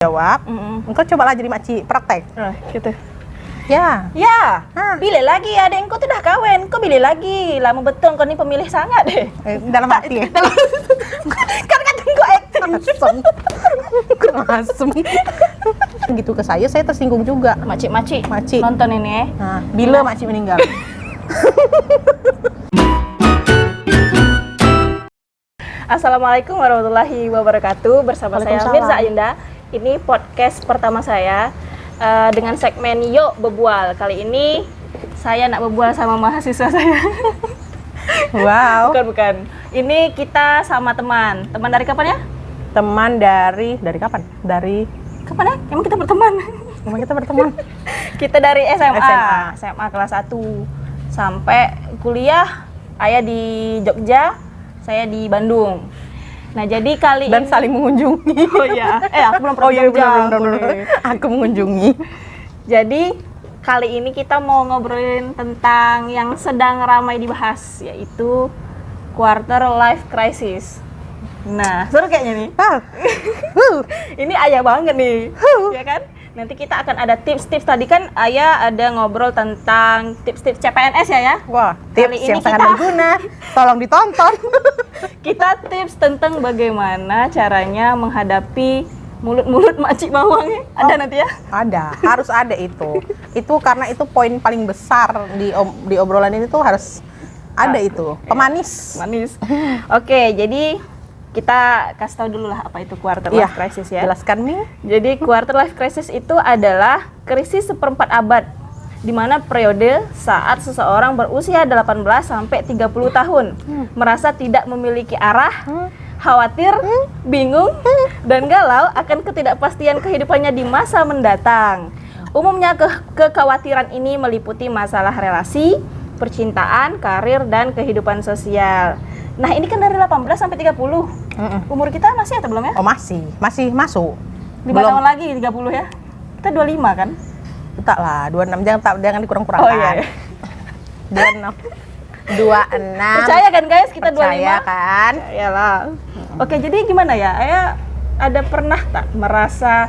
jawab, engkau cobalah jadi makcik praktek. Gitu. Ya. Ya, pilih lagi adekku tuh udah kawin, kau pilih lagi. Lama betul kau nih pemilih sangat deh. Dalam hati ya. Kan kadang kau acting. Asem. Gitu ke saya tersinggung juga. Makcik Makcik. nonton ini Nah, bila makcik meninggal? Assalamualaikum warahmatullahi wabarakatuh. Bersama saya Waalaikumsalam. Mirza Ayunda. Ini podcast pertama saya dengan segmen Yuk Bebual. Kali ini saya nak bebual sama mahasiswa saya. Wow. Bukan. Ini kita sama teman. Teman dari kapan ya? Teman dari kapan? Dari Kapan ya? Emang kita berteman? emang kita berteman. Kita dari SMA. SMA kelas 1 sampai kuliah. Ayah di Jogja, saya di Bandung. Nah, jadi kali Dan ini saling mengunjungi. Oh iya. Aku belum pernah iya, Jogja. bener. Aku mengunjungi. Jadi kali ini kita mau ngobrolin tentang yang sedang ramai dibahas, yaitu quarter life crisis. Nah, seru kayaknya nih. Ini ayah banget nih, ya kan? Nanti kita akan ada tips-tips. Tadi kan ayah ada ngobrol tentang tips-tips CPNS ya. Wah, Kali tips ini yang sangat kita- berguna. Tolong ditonton. Kita tips tentang bagaimana caranya menghadapi mulut-mulut makcik bawangnya. Ada nanti ya? Ada, harus ada itu. Itu karena itu poin paling besar di obrolan ini tuh harus ada itu. Pemanis. Manis. Oke, jadi kita kasih tahu dulu lah apa itu quarter life crisis ya. Jelaskan nih. Jadi quarter life crisis itu adalah krisis seperempat abad, di mana periode saat seseorang berusia 18 sampai 30 tahun merasa tidak memiliki arah, khawatir, bingung, dan galau akan ketidakpastian kehidupannya di masa mendatang. Umumnya kekhawatiran ini meliputi masalah relasi, percintaan, karir, dan kehidupan sosial. Nah, ini kan dari 18 sampai 30. Umur kita masih atau belum ya? Oh, masih masuk. 5 tahun lagi 30 ya? Kita 25 kan? Tak lah, 26 jangan dikurang-kurangkan. Oh iya. 26. Percaya kan guys, kita 25? Percaya kan? Iyalah. Oke, jadi gimana ya? Ayah ada pernah tak merasa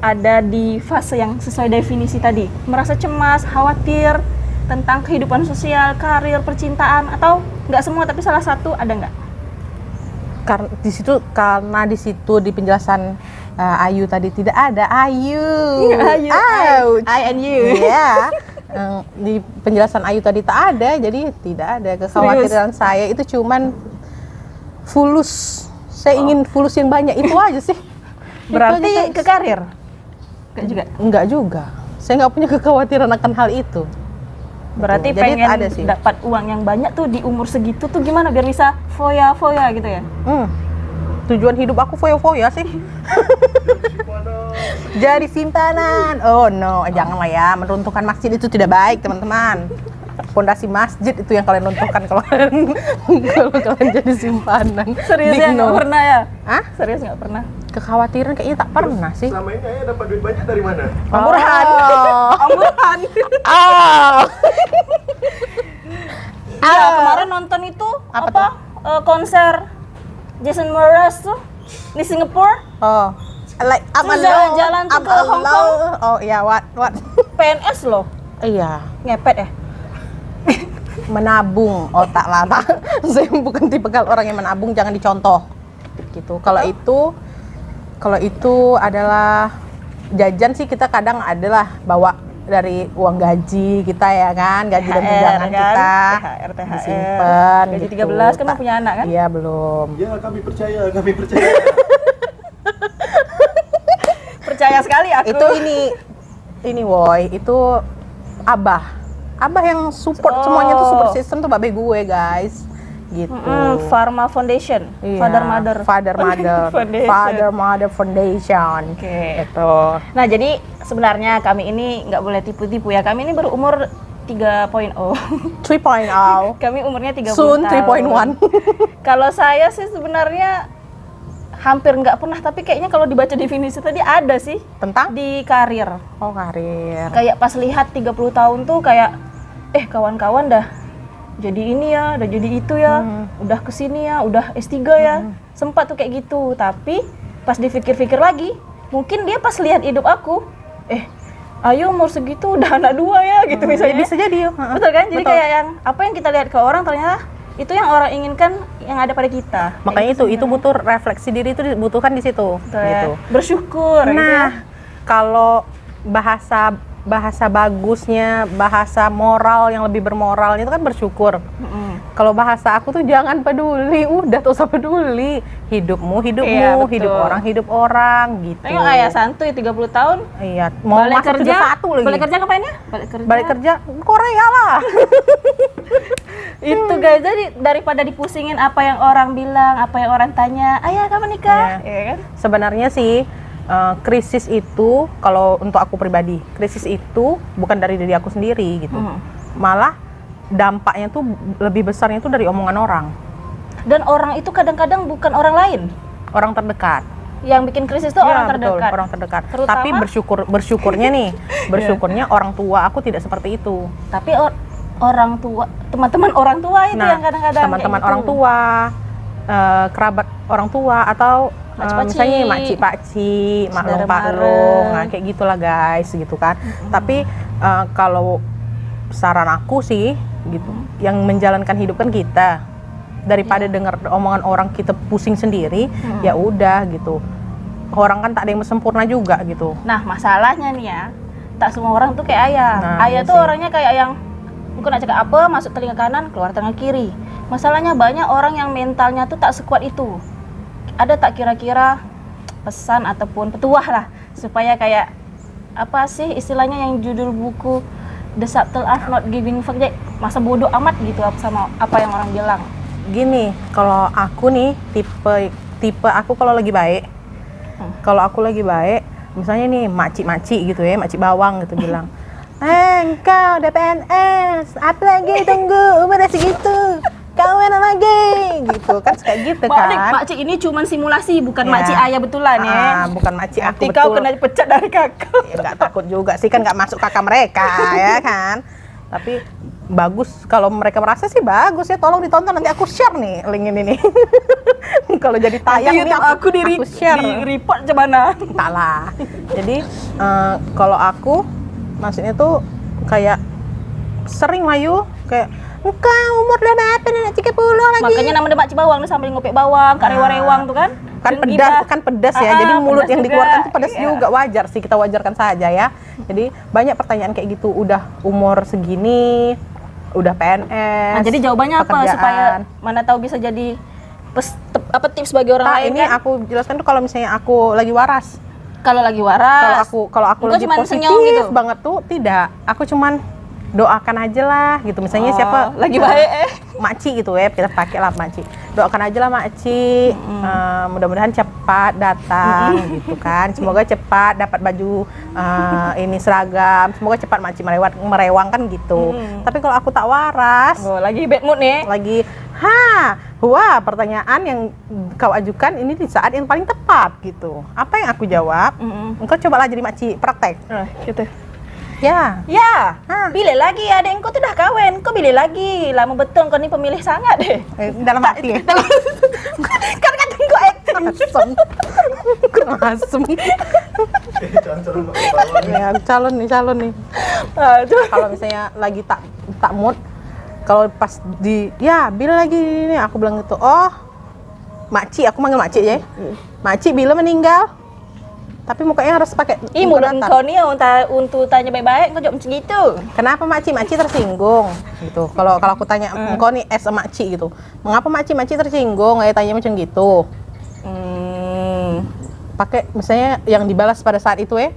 ada di fase yang sesuai definisi tadi? Merasa cemas, khawatir tentang kehidupan sosial, karir, percintaan, atau nggak semua tapi salah satu, ada nggak? Karena di situ di penjelasan Ayu tadi tidak ada Ayu. Ouch. I and you. Iya. Di penjelasan Ayu tadi tak ada, jadi tidak ada kekhawatiran saya. Itu cuman fulus. Saya ingin fulus yang banyak, itu aja sih. Berarti ke karir? Nggak juga? Enggak juga. Saya nggak punya kekhawatiran akan hal itu. Berarti Jadi pengen ada sih. dapat uang yang banyak tuh di umur segitu tuh gimana biar bisa foya-foya gitu ya? Tujuan hidup aku foya-foya sih. Jadi simpanan. Oh no, janganlah ya. Meruntuhkan masjid itu tidak baik, teman-teman. Pondasi masjid itu yang kalian runtuhkan kalau kalian jadi simpanan. Serius ya? Nggak pernah ya? Hah? Serius nggak pernah? Kekhawatiran kayaknya tak pernah sih. Selama ini Ayah dapat duit banyak dari mana? Amurhan. Amurhan. Iya, kemarin nonton itu Apa konser Jason Mraz tuh di Singapura. Oh. Like I'm Terus alone. jalan-jalan tuh I'm ke Hong Kong. alone. Oh iya, what? PNS loh. Iya. Ngepet ya? Menabung. Oh tak lah, tak. Saya bukan tipe orang yang menabung, jangan dicontoh. Gitu. Kalau itu adalah jajan sih, kita kadang adalah bawa dari uang gaji kita ya kan, gaji dan tunjangan kan? kita THR. disimpan. Gaji gitu. 13 kan mau punya anak kan? Iya belum. Ya, kami percaya. Percaya sekali aku. Itu ini woy, itu abah yang support semuanya tuh, support system tuh babe gue guys. Gitu. Pharma Foundation. Iya, Father Mother Foundation. Father Mother Foundation. Oke. Itu. Nah, jadi sebenarnya kami ini nggak boleh tipu-tipu ya. Kami ini berumur 3.0. 3.0. Kami umurnya 30 Soon tahun. 3.1. Kalau saya sih sebenarnya hampir nggak pernah, tapi kayaknya kalau dibaca definisi tadi ada sih Tentang? di karir. Oh, karir. Kayak pas lihat 30 tahun tuh kayak kawan-kawan dah jadi ini ya, udah jadi itu ya, udah kesini ya, udah S3 ya. Sempat tuh kayak gitu, tapi pas dipikir-pikir lagi mungkin dia pas lihat hidup aku, ayo umur segitu udah anak 2 ya gitu misalnya. Bisa jadi. Betul kan? Jadi Betul. kayak yang apa yang kita lihat ke orang ternyata itu yang orang inginkan yang ada pada kita. Makanya itu butuh refleksi diri, itu dibutuhkan di situ. Betul Gitu. ya. Bersyukur gitu ya. Nah, kalau bahasa bagusnya, bahasa moral yang lebih bermoral itu kan bersyukur. Kalau bahasa aku tuh jangan peduli, udah tuh usah peduli. Hidupmu, Iya, betul. hidup orang gitu. Tengok ayah santuy 30 tahun. Iya, mau Balik masuk kerja 71 lagi. Balik kerja ngapain ya? Balik kerja Korea lah. Itu guys, jadi daripada dipusingin apa yang orang bilang, apa yang orang tanya, ayah kapan nikah? Iya. Iya kan? Sebenarnya sih krisis itu, kalau untuk aku pribadi, krisis itu bukan dari diri aku sendiri gitu. Malah dampaknya tuh lebih besarnya tuh dari omongan orang. Dan orang itu kadang-kadang bukan orang lain. Orang terdekat. Yang bikin krisis itu Iya, orang betul, terdekat. orang terdekat. Terutama- Tapi bersyukurnya nih, bersyukurnya orang tua aku tidak seperti itu. Tapi orang tua, teman-teman orang tua itu yang kadang-kadang teman-teman kayak orang gitu. tua, kerabat orang tua, atau Makcik-pakcik. misalnya makcik-pakcik, maklum Saudara paklung, mara. nah kayak gitulah guys, gitu kan. Tapi kalau saran aku sih, gitu, yang menjalankan hidup kan kita. Daripada dengar omongan orang kita pusing sendiri, ya udah gitu. Orang kan tak ada yang sempurna juga gitu. Nah, masalahnya nih ya, tak semua orang tuh kayak ayah. Nah, Ayah iya tuh sih. orangnya kayak yang mungkin nak cakap apa, masuk telinga kanan, keluar telinga kiri. Masalahnya banyak orang yang mentalnya tuh tak sekuat itu. Ada tak kira-kira pesan ataupun petuah lah supaya kayak apa sih istilahnya yang judul buku The Subtle Art Not Giving Fuck, masa bodoh amat gitu sama apa yang orang bilang. Gini, kalau aku nih tipe aku kalau lagi baik, kalau aku lagi baik, misalnya nih makcik gitu ya, makcik bawang gitu bilang, engkau udah PNS, apa lagi tunggu umur udah segitu, kawin lagi, gitu kan, kayak gitu Balik, kan. makcik ini cuma simulasi, bukan Ya. makcik ayah betulan ya. Bukan makcik aku Nanti betul. kau kena pecat dari kakak. Ya, nggak takut juga sih, kan nggak masuk kakak mereka ya kan. Tapi bagus, kalau mereka merasa sih bagus ya, tolong ditonton, nanti aku share nih link ini nih. Kalau jadi tayang nih aku share. di report gimana? Tak lah. Jadi kalau aku maksudnya tuh kayak sering layu kayak engkau umur udah berapa nih 30 lagi. Makanya nama demak Cibawang nih sambil ngopek bawang, kak rewang-rewang tuh kan. Kan Dan pedas ya. Jadi Ah, mulut pedas yang juga. dikeluarkan tuh pedas Iya. juga, wajar sih, kita wajarkan saja ya. Jadi banyak pertanyaan kayak gitu, udah umur segini, udah PNS. Nah, jadi jawabannya apa pekerjaan. supaya mana tahu bisa jadi tips bagi orang Nah, lain ini kan? aku jelaskan tuh kalau misalnya aku lagi waras. Kalau lagi waras. Kalau aku Engkau lagi cuman positif senyum gitu? banget tuh tidak. Aku cuman doakan aja lah gitu. Misalnya siapa lagi baik makcik gitu ya, kita pakai lah makcik. Doakan aja lah makcik. Mudah-mudahan cepat datang gitu kan. Semoga cepat dapat baju ini seragam. Semoga cepat makcik merewang kan gitu. Tapi kalau aku tak waras, Oh, lagi bad mood nih. lagi pertanyaan yang kau ajukan ini di saat yang paling tepat gitu. Apa yang aku jawab? Engkau cobalah jadi makcik, praktek. Gitu. Ya. Ya, Hah. pilih lagi adek engkau tuh dah kawin, kau pilih lagi. Lama betul kau ni pemilih sangat deh. Dalam hati ya. Kan kata engkau acting. Asem. Kurang asem. Calon-calon pakai bawang. Ya, calon nih. Kalau misalnya lagi tak mood, kalau pas bila lagi ini aku bilang gitu, oh makcik, aku manggil makcik ya. Makcik bila meninggal, tapi mukanya harus pakai Ih, muka mulut datar. engkau ni untuk tanya baik-baik kau jawab macam gitu. Kenapa makcik tersinggung gitu. Kalau aku tanya engkau nih as a makcik gitu, mengapa makcik tersinggung, kayak tanya macam gitu. Pakai misalnya yang dibalas pada saat itu ya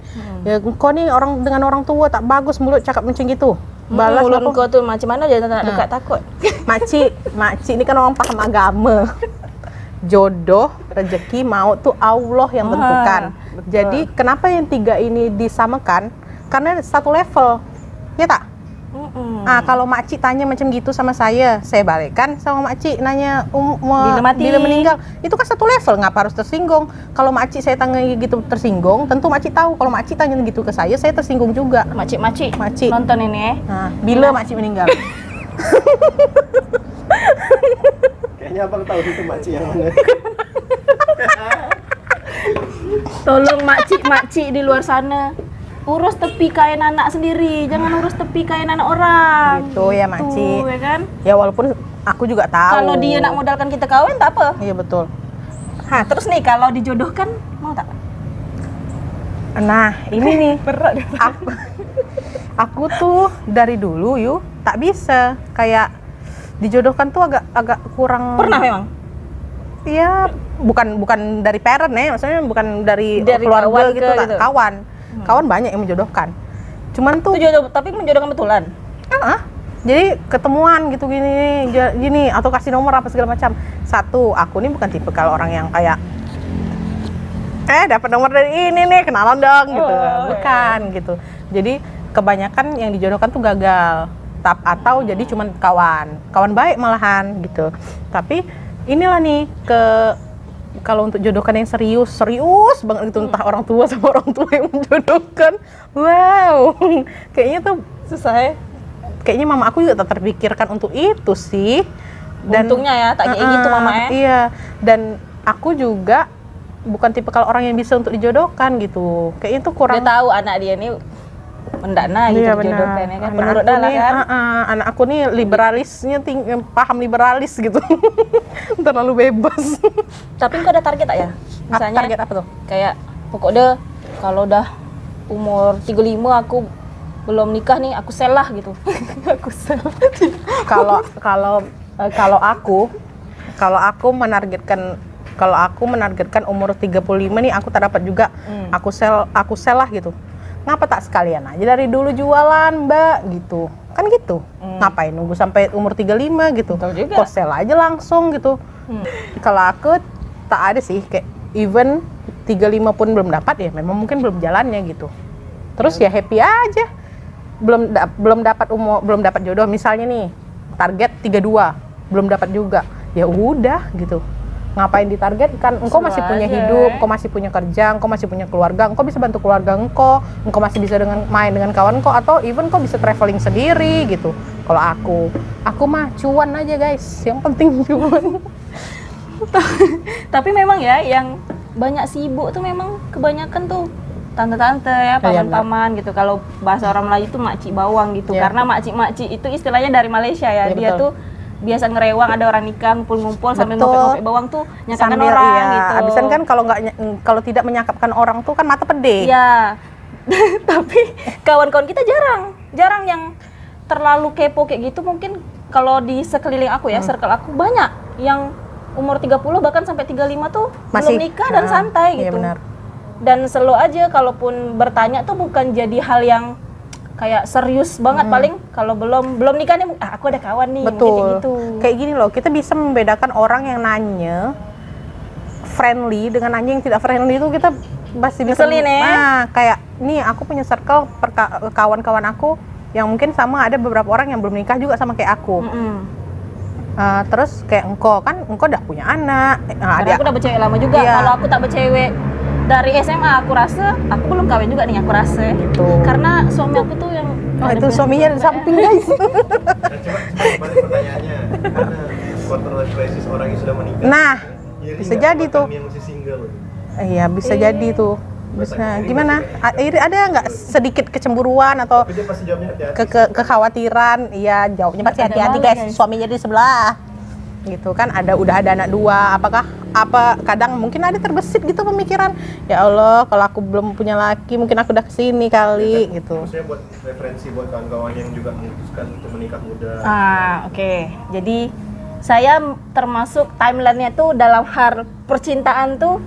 engkau nih dengan orang tua tak bagus mulut cakap macam gitu. Balas mulut apa? engkau tuh macam mana dia tak nak dekat takut. Makcik ini kan orang paham agama. Jodoh, rezeki, maut tuh Allah yang tentukan. betul. Jadi kenapa yang tiga ini disamakan? Karena satu level, ya tak? Kalau makcik tanya macam gitu sama saya balikkan sama makcik nanya Bila mati. bila meninggal, itu kan satu level, ngapa harus tersinggung? Kalau makcik saya tanya gitu tersinggung, tentu makcik tahu. Kalau makcik tanya gitu ke saya tersinggung juga. Makcik Makcik. nonton ini Nah, bila makcik meninggal? Kayaknya abang tahu itu makcik yang mana. Tolong makcik di luar sana, urus tepi kain anak sendiri, jangan urus tepi kain anak orang. Gitu ya, makcik. Ya kan? Ya walaupun aku juga tahu. Kalau dia nak modalkan kita kawin tak apa. Iya betul. Nah, terus nih kalau dijodohkan mau tak? Nah, ini nih. Berat. Aku tuh dari dulu tak bisa kayak dijodohkan tuh agak kurang. Pernah memang? Iya, bukan dari parent ya, maksudnya bukan dari kawan keluarga gitu, gitu. kawan. Kawan banyak yang menjodohkan. Cuman tuh Itu jodoh, tapi menjodohkan betulan. jadi ketemuan gitu gini atau kasih nomor apa segala macam. Satu, aku nih bukan tipe kalau orang yang kayak dapat nomor dari ini nih, kenalan dong gitu. Bukan gitu. Jadi kebanyakan yang dijodohkan tuh gagal. Atau jadi cuman kawan baik malahan gitu. Tapi inilah nih kalau untuk jodohkan yang serius banget gitu, entah orang tua sama orang tua yang menjodohkan. Wow. Kayaknya tuh Susah ya? kayaknya mama aku juga tak terpikirkan untuk itu sih. Dan Untungnya ya, tak kayak gitu mama ya. Iya, dan aku juga bukan tipe kalau orang yang bisa untuk dijodohkan gitu. Kayaknya tuh kurang. Dia tahu anak dia ini mendana gitu Iya, dijodohkan ya kan. Anak Menurut aku Dala nih, kan. anak aku nih liberalisnya paham liberalis gitu. Terlalu bebas. Tapi kau ada target tak ya? Misalnya Target apa tuh? kayak pokoknya kalau udah umur 35 aku belum nikah nih, aku sel lah gitu. Aku sel. Kalau aku menargetkan umur 35 nih aku tak dapat juga. Aku sel lah gitu. Ngapa tak sekalian aja dari dulu jualan, Mbak, gitu. Kan gitu. Ngapain nunggu sampai umur 35 gitu. Betul juga. Kok sel aja langsung gitu. Kalau aku tak ada sih kayak even 35 pun belum dapat ya, memang mungkin belum jalannya gitu. Terus ya happy aja. Belum dapat jodoh misalnya nih. Target 32, belum dapat juga. Ya udah gitu. Ngapain ditargetkan? Engkau masih punya hidup, engkau masih punya kerja, engkau masih punya keluarga, engkau bisa bantu keluarga engkau masih bisa main dengan kawan engkau, atau even engkau bisa traveling sendiri gitu. Kalau aku mah cuan aja guys, yang penting cuan. Tapi memang ya yang banyak sibuk tuh memang kebanyakan tuh tante-tante ya, paman-paman gitu. Kalau bahasa orang Melayu tuh makcik bawang gitu. Ya. Karena makcik-makcik itu istilahnya dari Malaysia ya. Ya, Dia betul. tuh biasa ngerewang, ada orang nikah ngumpul-ngumpul sambil Betul. ngopek-ngopek bawang tuh nyangkakan Sambil, orang iya, gitu. Abisan kan kalau tidak menyakapkan orang tuh kan mata pede. Iya. Tapi kawan-kawan kita jarang yang terlalu kepo kayak gitu. Mungkin kalau di sekeliling aku ya, circle aku banyak yang umur 30 bahkan sampai 35 tuh belum nikah dan santai Iya gitu. benar. Dan selalu aja kalaupun bertanya tuh bukan jadi hal yang kayak serius banget, paling kalau belum nikah nih aku ada kawan nih. Betul. Kayak gitu. Kayak gini loh, kita bisa membedakan orang yang nanya friendly dengan nanya yang tidak friendly itu kita pasti bisa. Ngeselin ya. Nah, kayak nih aku punya circle kawan-kawan aku yang mungkin sama, ada beberapa orang yang belum nikah juga sama kayak aku. Terus kayak engkau udah punya anak. Karena aku udah bercewek lama juga. Iya. Kalau aku tak bercewek dari SMA, aku rasa aku belum kawin juga nih, aku rasa. Gitu. Karena suami aku tuh yang Itu suaminya di samping guys. Nah, coba balik pertanyaannya. Karena quarter life crisis orang yang sudah menikah. Nah, iri bisa nggak jadi buat tuh. kami yang masih single. Iya, bisa jadi tuh. Bisa. Gimana? Ada nggak sedikit kecemburuan atau Tapi dia pasti jawabnya hati-hati. kekhawatiran? Iya, jawabnya pasti Ada hati-hati malu, guys. guys. Suaminya di sebelah. Gitu kan, udah ada anak 2. Apa kadang mungkin ada terbesit gitu pemikiran. Ya Allah, kalau aku belum punya laki, mungkin aku udah kesini kali gitu. Maksudnya buat referensi buat kawan-kawan yang juga memutuskan untuk menikah muda. Oke. Jadi saya termasuk timelinenya tuh dalam hal percintaan tuh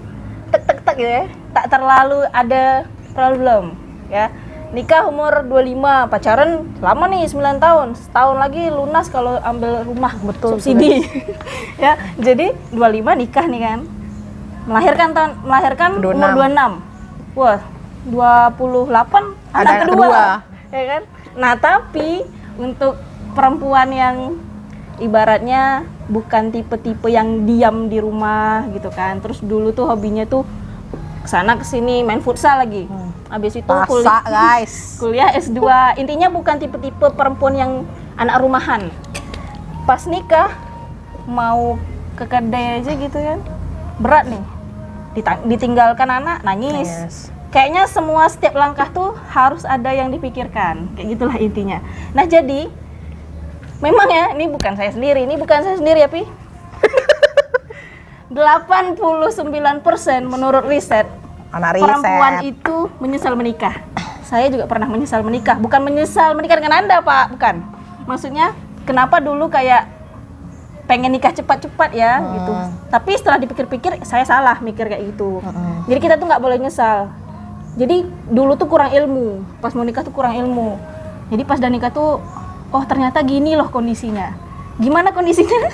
tek gitu ya. Tak terlalu ada problem ya. Nikah umur 25, pacaran lama nih 9 tahun. Setahun lagi lunas kalau ambil rumah, Betul, subsidi. Ya, jadi 25 nikah nih kan. Melahirkan 26. umur 26. Wah, 28 anak Ada kedua. Ya kan? Nah, tapi untuk perempuan yang ibaratnya bukan tipe-tipe yang diam di rumah gitu kan. Terus dulu tuh hobinya tuh kesana kesini main futsal lagi. Habis itu Masa guys. kuliah S2. Intinya bukan tipe-tipe perempuan yang anak rumahan. Pas nikah mau ke kedai aja gitu kan. Berat nih. ditinggalkan anak nangis. Yes. Kayaknya semua setiap langkah tuh harus ada yang dipikirkan, kayak gitulah intinya. Nah jadi memang ya, ini bukan saya sendiri ya Pi. 89% menurut riset Anak riset. perempuan itu menyesal menikah. Saya juga pernah menyesal menikah, bukan menyesal menikah dengan Anda Pak, bukan. Maksudnya kenapa dulu kayak pengen nikah cepat-cepat ya gitu. Tapi setelah dipikir-pikir saya salah mikir kayak gitu. Jadi kita tuh nggak boleh nyesal. Jadi dulu tuh kurang ilmu, pas mau nikah tuh kurang ilmu. Jadi pas udah nikah tuh, oh ternyata gini loh kondisinya. Gimana kondisinya?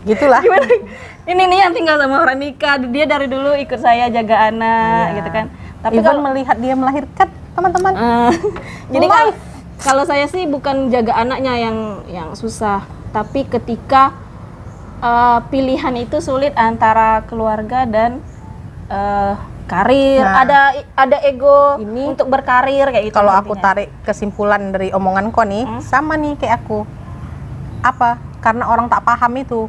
Gitulah. Gimana? Ini nih yang tinggal sama orang nikah, dia dari dulu ikut saya jaga anak, gitu kan. Tapi Even kalau melihat dia melahirkan, teman-teman. jadi kalau saya sih bukan jaga anaknya yang susah, tapi ketika pilihan itu sulit antara keluarga dan karir, Nah, ada ego ini untuk berkarir kayak gitu. Kalau aku intinya. tarik kesimpulan dari omongan kau nih, sama nih kayak aku. Apa? Karena orang tak paham itu,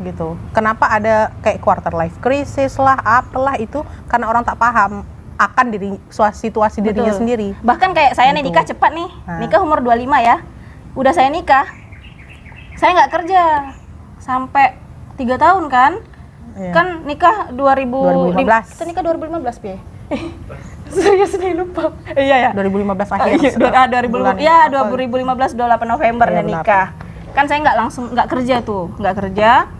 gitu. Kenapa ada kayak quarter life crisis lah, apalah itu? Karena orang tak paham akan situasi dirinya Betul. sendiri. Bahkan kayak saya nih Gitu. nikah cepat nih, Nah. nikah umur 25 ya. Udah saya nikah, saya nggak kerja sampai 3 tahun kan. Iya. Kan nikah 2015. Kita nikah 2015 Pi. Serius nih lupa. Iya ya. 2015 akhir. Bulan 2015 28 November Iya, dan benar. nikah. Kan saya nggak kerja tuh, nggak kerja.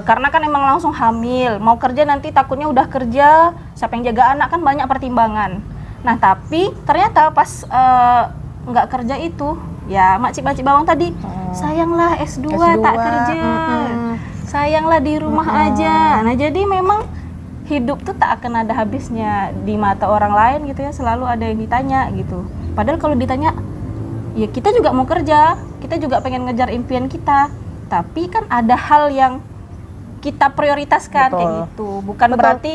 Karena kan emang langsung hamil. Mau kerja nanti takutnya udah kerja, siapa yang jaga anak kan banyak pertimbangan. Nah tapi ternyata pas nggak kerja itu, ya makcik-makcik bawang tadi, sayanglah S2 tak kerja. Sayanglah di rumah aja. Nah jadi memang hidup tuh tak akan ada habisnya di mata orang lain gitu ya, selalu ada yang ditanya gitu. Padahal kalau ditanya, ya kita juga mau kerja, kita juga pengen ngejar impian kita, tapi kan ada hal yang kita prioritaskan. Betul. Kayak gitu. Bukan Betul. berarti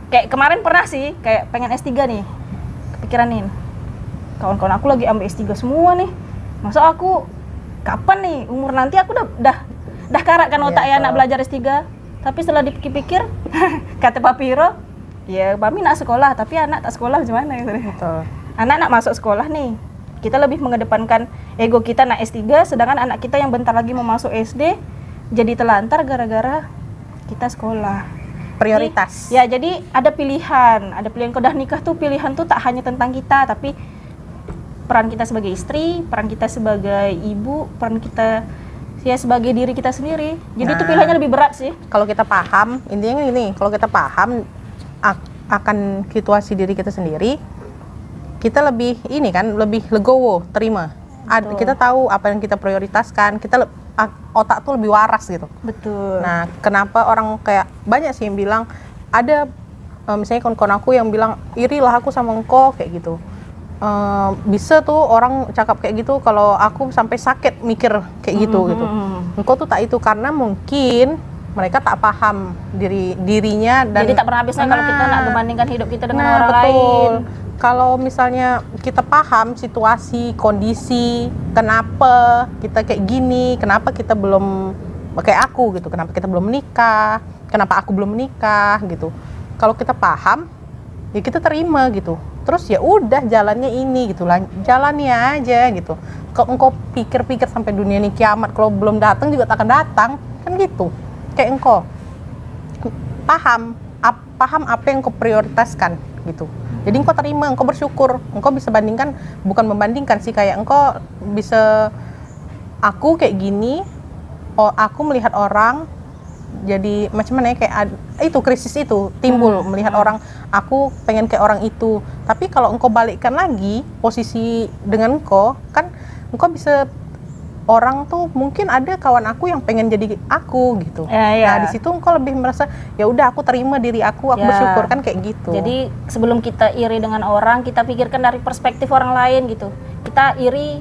kayak kemarin pernah sih kayak pengen S3 nih, kepikiran nih kawan-kawan aku lagi ambil S3 semua nih, masa aku kapan nih umur nanti aku dah karat kan otak ya Iya, anak belajar S3. Tapi setelah dipikir-pikir kata Pak Piro, ya Mami nak sekolah tapi anak tak sekolah gimana gitu. Betul. Anak nak masuk sekolah nih, kita lebih mengedepankan ego kita nak S3, sedangkan anak kita yang bentar lagi mau masuk SD jadi telantar gara-gara kita sekolah. Prioritas. Jadi ada pilihan kalau udah nikah tuh pilihan tuh tak hanya tentang kita, tapi peran kita sebagai istri, peran kita sebagai ibu, peran kita ya sebagai diri kita sendiri. Jadi itu Nah. pilihannya lebih berat sih. Kalau kita paham, intinya ini, kalau kita paham akan situasi diri kita sendiri, kita lebih ini kan, lebih legowo, terima. Kita tahu apa yang kita prioritaskan, otak tuh lebih waras gitu. Betul. Nah, kenapa orang kayak banyak sih yang bilang, ada misalnya kawan-kawan aku yang bilang, irilah aku sama engkau kayak gitu. Bisa tuh orang cakap kayak gitu kalau aku sampai sakit mikir kayak gitu gitu. Engkau tuh tak itu karena mungkin mereka tak paham dirinya dan Jadi tak pernah habisnya kalau kita nak membandingkan hidup kita dengan orang betul. lain. Kalau misalnya kita paham situasi, kondisi, kenapa kita kayak gini, kenapa kita belum kayak aku gitu, kenapa kita belum menikah, kenapa aku belum menikah gitu. Kalau kita paham, ya kita terima gitu. Terus ya udah jalannya ini gitu lah, jalannya aja gitu. Kalau engkau pikir-pikir sampai dunia ini kiamat, kalau belum datang juga tak akan datang, kan gitu. Kayak engkau paham apa yang engkau prioritaskan gitu. Jadi engkau terima, engkau bersyukur, engkau bisa bandingkan, bukan membandingkan sih, kayak engkau bisa, aku kayak gini, aku melihat orang jadi macam mana ya, kayak itu krisis itu timbul melihat orang, aku pengen kayak orang itu. Tapi kalau engkau balikkan lagi posisi dengan engkau, kan engkau bisa, orang tuh mungkin ada kawan aku yang pengen jadi aku gitu. Ya. Nah di situ engkau lebih merasa ya udah aku terima diri aku Ya. bersyukur kan kayak gitu. Jadi sebelum kita iri dengan orang, kita pikirkan dari perspektif orang lain gitu. Kita iri,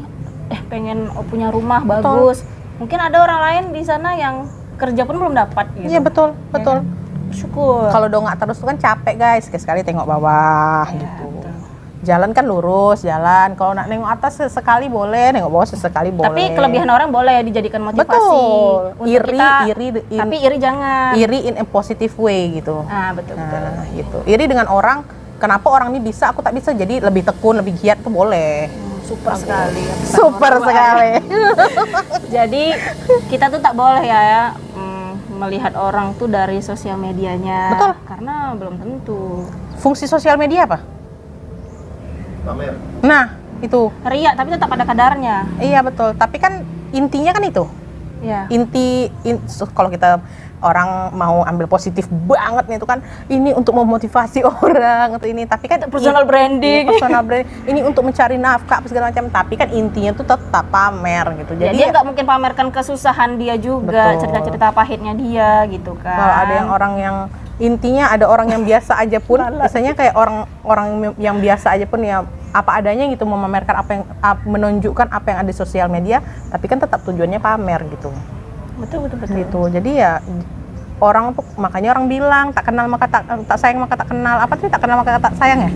pengen punya rumah bagus. Mungkin ada orang lain di sana yang kerja pun belum dapat gitu. Iya betul. Ya kan? Syukur. Kalau dongak terus tuh kan capek guys, sekali tengok bawah gitu. Betul. jalan kan lurus jalan, kalau nak nengok atas sesekali boleh, nengok bawah sesekali boleh. Tapi kelebihan orang boleh dijadikan motivasi. Betul. Untuk Iri, kita, iri, tapi iri jangan. iri in a positive way gitu. Betul. Nah, gitu. Iri dengan orang, kenapa orang ini bisa, aku tak bisa, jadi lebih tekun, lebih giat tuh boleh. Super sekali. Super sekali. Jadi kita tuh tak boleh ya melihat orang tuh dari sosial medianya. Betul. Karena belum tentu. Fungsi sosial media apa? Pamer. Nah, itu. Ria tapi tetap ada kadarnya. Iya betul. Tapi kan intinya kan itu. Ya. Kalau kita orang mau ambil positif banget nih itu kan ini untuk memotivasi orang atau ini, tapi kan Personal branding. personal branding ini untuk mencari nafkah apa segala macam, tapi kan intinya tuh tetap pamer gitu. Jadi dia nggak mungkin pamerkan kesusahan dia juga, Betul. cerita-cerita pahitnya dia gitu kan. kalau ada yang orang yang intinya ada orang yang biasa aja pun, biasanya kayak orang yang biasa aja pun ya apa adanya gitu, memamerkan apa yang menunjukkan apa yang ada di sosial media, tapi kan tetap tujuannya pamer gitu. Betul. Gitu. Jadi ya orang tuh, makanya orang bilang tak kenal maka tak sayang maka tak kenal. Apa sih tak kenal maka tak sayang ya?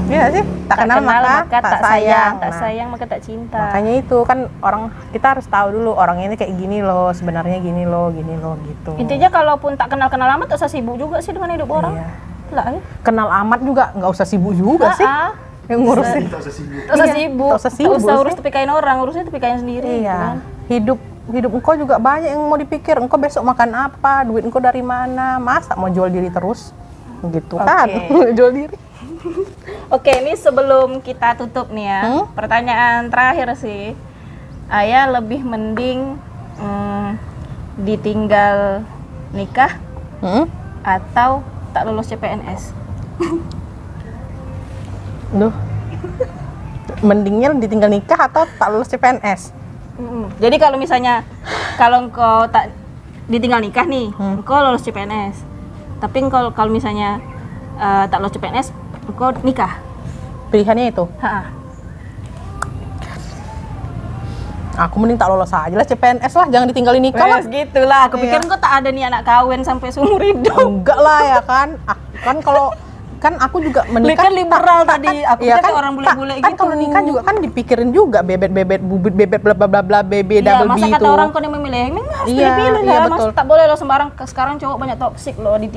Iya sih, tak kenal maka tak sayang. Tak Nah, sayang maka tak cinta. makanya itu kan orang, kita harus tahu dulu orang ini kayak gini loh, sebenarnya gini loh gitu. Intinya kalaupun tak kenal amat tak usah sibuk juga sih dengan hidup orang. Iya. Lah, Kenal amat juga nggak usah sibuk juga sih. Yang ngurusin. Kita usah sibuk. tak usah Iya, sibuk. tak usah sibuk Tak usah urus sih. tepikain orang, urusnya tepikain sendiri gitu kan. Iya. Hidup engkau juga banyak yang mau dipikir. Engkau besok makan apa, duit engkau dari mana, masa mau jual diri terus? Gitu kan, jual diri. Oke, ini sebelum kita tutup nih ya, pertanyaan terakhir sih. Ayah lebih mending ditinggal nikah atau tak lulus CPNS? Duh. Mendingnya ditinggal nikah atau tak lulus CPNS? Jadi kalau misalnya kalau engkau tak ditinggal nikah nih, engkau lulus CPNS. Tapi kalau misalnya tak lulus CPNS, engkau nikah. Pilihannya itu. Aku mending tak lolos aja lah CPNS lah, jangan ditinggalin nikah lah. Gitulah. Aku pikir Iya. engkau tak ada niat anak kawin sampai seumur hidup. Enggak lah ya kan. Kan kalau kan aku juga menikah Kan liberal tadi. Aku iya pikir kayak orang bule-bule kan gitu. kalau nikah juga kan dipikirin juga bebet bubut bebet bla bla bla bla bebe Iya, double masa B kata itu. orang kau yang memilih, memang harus Iya, pilih-pilih iya, lah. Mas, betul. tak boleh lo sembarang. Sekarang cowok banyak toksik loh di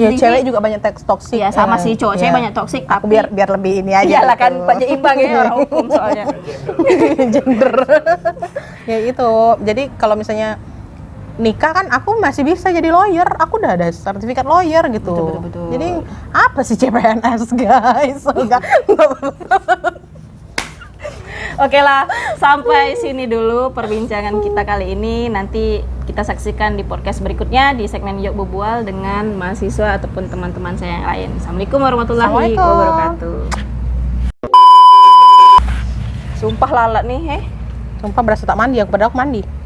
Ya, cewek juga banyak toksik. Iya, sama sih, cowok cewek banyak toksik, Aku tapi biar lebih ini aja. iyalah kan gitu. Pak Imbang ya orang hukum soalnya. Gender. Ya itu. Jadi kalau misalnya nikah kan aku masih bisa jadi lawyer, aku udah ada sertifikat lawyer gitu. Betul. Jadi apa sih CPNS guys? Enggak. Oke lah, sampai sini dulu perbincangan kita kali ini. Nanti kita saksikan di podcast berikutnya di segmen Yuk Berbual dengan mahasiswa ataupun teman-teman saya yang lain. Assalamualaikum warahmatullahi Assalamualaikum. wabarakatuh. Sumpah lalat nih, Sumpah berasa tak mandi, aku padahal aku mandi.